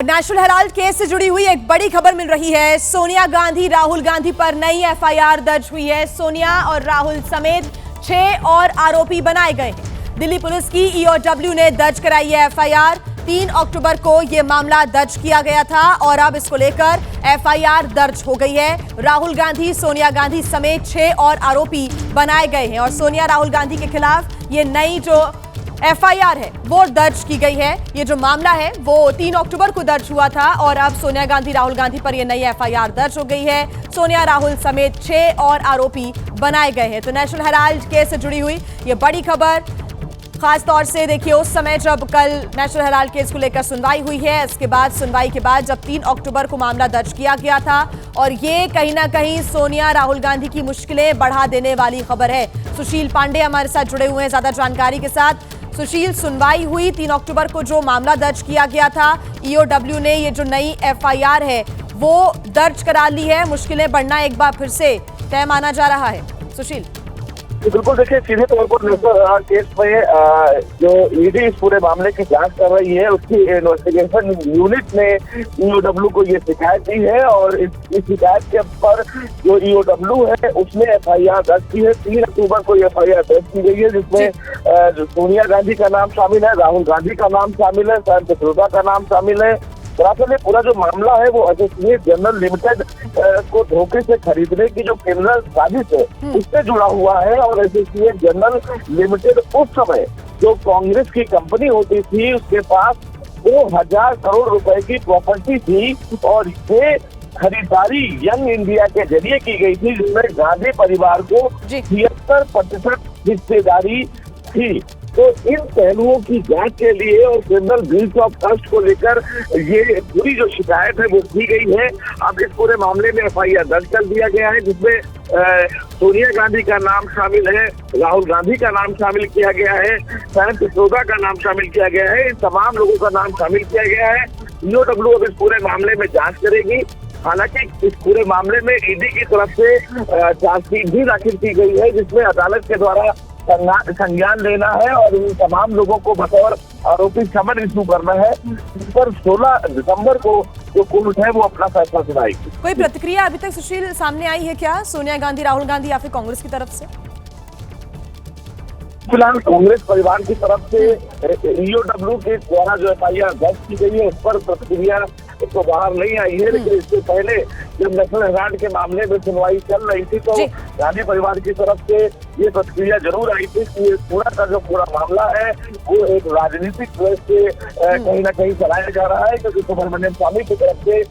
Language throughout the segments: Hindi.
नेशनल हेराल्ड केस से जुड़ी हुई एक बड़ी खबर मिल रही है। सोनिया गांधी, राहुल गांधी पर नई एफआईआर दर्ज हुई है। सोनिया और राहुल समेत 6 और आरोपी बनाए गए हैं। दिल्ली पुलिस की ईओडब्ल्यू ने दर्ज कराई है एफआईआर। 3 अक्टूबर को यह मामला दर्ज किया गया था और अब इसको लेकर एफआईआर दर्ज हो गई है। राहुल गांधी, सोनिया गांधी समेत 6 और आरोपी बनाए गए हैं और सोनिया राहुल गांधी के खिलाफ ये नई जो एफआईआर है वो दर्ज की गई है। ये जो मामला है वो 3 अक्टूबर को दर्ज हुआ था और अब सोनिया गांधी, राहुल गांधी पर ये नई एफआईआर दर्ज हो गई है। सोनिया, राहुल समेत 6 और आरोपी बनाए गए हैं। तो नेशनल हेराल्ड केस से जुड़ी हुई ये बड़ी खबर, खास तौर से देखिए उस समय जब कल नेशनल हेराल्ड केस को लेकर सुनवाई हुई है, इसके बाद सुनवाई के बाद जब 3 अक्टूबर को मामला दर्ज किया गया था और ये कहीं ना कहीं सोनिया राहुल गांधी की मुश्किलें बढ़ा देने वाली खबर है। सुशील पांडे हमारे साथ जुड़े हुए हैं ज्यादा जानकारी के साथ। सुशील, सुनवाई हुई 3 अक्टूबर को, जो मामला दर्ज किया गया था, ईओडब्ल्यू ने ये जो नई एफआईआर है वो दर्ज करा ली है। मुश्किलें बढ़ना एक बार फिर से तय माना जा रहा है। सुशील, बिल्कुल, देखिए सीधे तौर पर नेशनल केस में जो ईडी इस पूरे मामले की जांच कर रही है, उसकी इन्वेस्टिगेशन यूनिट ने ईओडब्ल्यू को ये शिकायत दी है और इस शिकायत के पर जो ईओडब्ल्यू है उसने एफआईआर दर्ज की है। 3 अक्टूबर को एफआईआर दर्ज की गई है, जिसमें सोनिया गांधी का नाम शामिल है, राहुल गांधी का नाम शामिल है, सैम पित्रोदा का नाम शामिल है। दरअसल पूरा जो मामला है वो एसोसिएट जनरल लिमिटेड को धोखे से खरीदने की जो क्रिमिनल साजिश है उससे जुड़ा हुआ है और एसोसिएट जनरल लिमिटेड उस समय जो कांग्रेस की कंपनी होती थी उसके पास 2000 करोड़ रुपए की प्रॉपर्टी थी और ये खरीदारी यंग इंडिया के जरिए की गई थी, जिसमें गांधी परिवार को 76% हिस्सेदारी थी। तो इन पहलुओं की जांच के लिए और क्रिमिनल ब्रीच ऑफ ट्रस्ट को लेकर ये पूरी जो शिकायत है वो की गई है। अब इस पूरे मामले में एफआईआर दर्ज कर दिया गया है, जिसमें सोनिया गांधी का नाम शामिल है, राहुल गांधी का नाम शामिल किया गया है, सैम पित्रोदा का नाम शामिल किया गया है। इन तमाम लोगों का नाम शामिल किया गया है। ईओडब्ल्यू अब इस पूरे मामले में जांच करेगी। हालांकि इस पूरे मामले में ईडी की तरफ से चार्जशीट भी दाखिल की गई है, जिसमें अदालत के द्वारा संज्ञान लेना है और इन तमाम लोगों को बतौर आरोपी समन इशू करना है। इस पर 16 दिसंबर को जो कोर्ट है वो अपना फैसला सुनाएगी। कोई प्रतिक्रिया अभी तक सुशील सामने आई है क्या सोनिया गांधी, राहुल गांधी या फिर कांग्रेस की तरफ से? फिलहाल कांग्रेस परिवार की तरफ से ईओडब्ल्यू के द्वारा जो एफआईआर दर्ज की गई है उस पर प्रतिक्रिया तो बाहर नहीं आई है, लेकिन इससे पहले जब नेशनल हेराल्ड के मामले में सुनवाई चल रही थी तो गांधी परिवार की तरफ से ये प्रतिक्रिया जरूर आई थी कि ये पूरा का जो पूरा मामला है वो एक राजनीतिक वजह से कहीं ना कहीं चलाया जा रहा है, क्योंकि सुब्रमण्यम स्वामी की तरफ से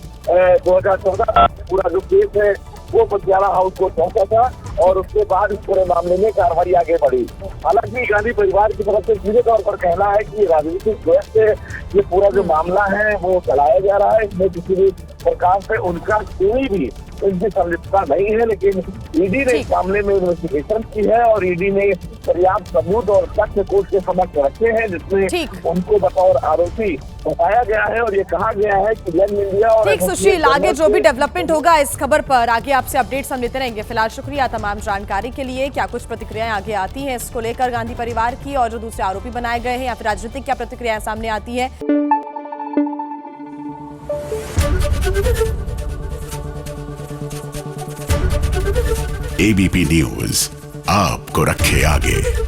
2014 पूरा जो केस है वो पटियाला हाउस को सौंपा था और उसके बाद इस पूरे मामले में कार्रवाई आगे बढ़ी। हालांकि गांधी परिवार की तरफ से सीधे तौर पर कहना है कि राजनीतिक वजह से ये पूरा जो मामला है वो चलाया जा रहा है, इसमें किसी भी प्रकार से उनका कोई भी इनकी संलिप्तता नहीं है। लेकिन ईडी ने इस मामले में इन्वेस्टिगेशन की है और ईडी ने पर्याप्त सबूत और तथ्य कोर्ट के समक्ष रखे हैं, जिसमें उनको बतौर आरोपी बताया गया है और ये कहा गया है कि यंग इंडिया और ठीक। सुशील, आगे जो भी डेवलपमेंट होगा इस खबर पर आगे आपसे अपडेट्स हम लेते रहेंगे। फिलहाल शुक्रिया तमाम जानकारी के लिए। क्या कुछ प्रतिक्रियाएं आगे आती हैं इसको लेकर गांधी परिवार की और जो दूसरे आरोपी बनाए गए हैं, या फिर राजनीतिक क्या प्रतिक्रियाएं सामने आती है? एबीपी न्यूज आपको रखे आगे।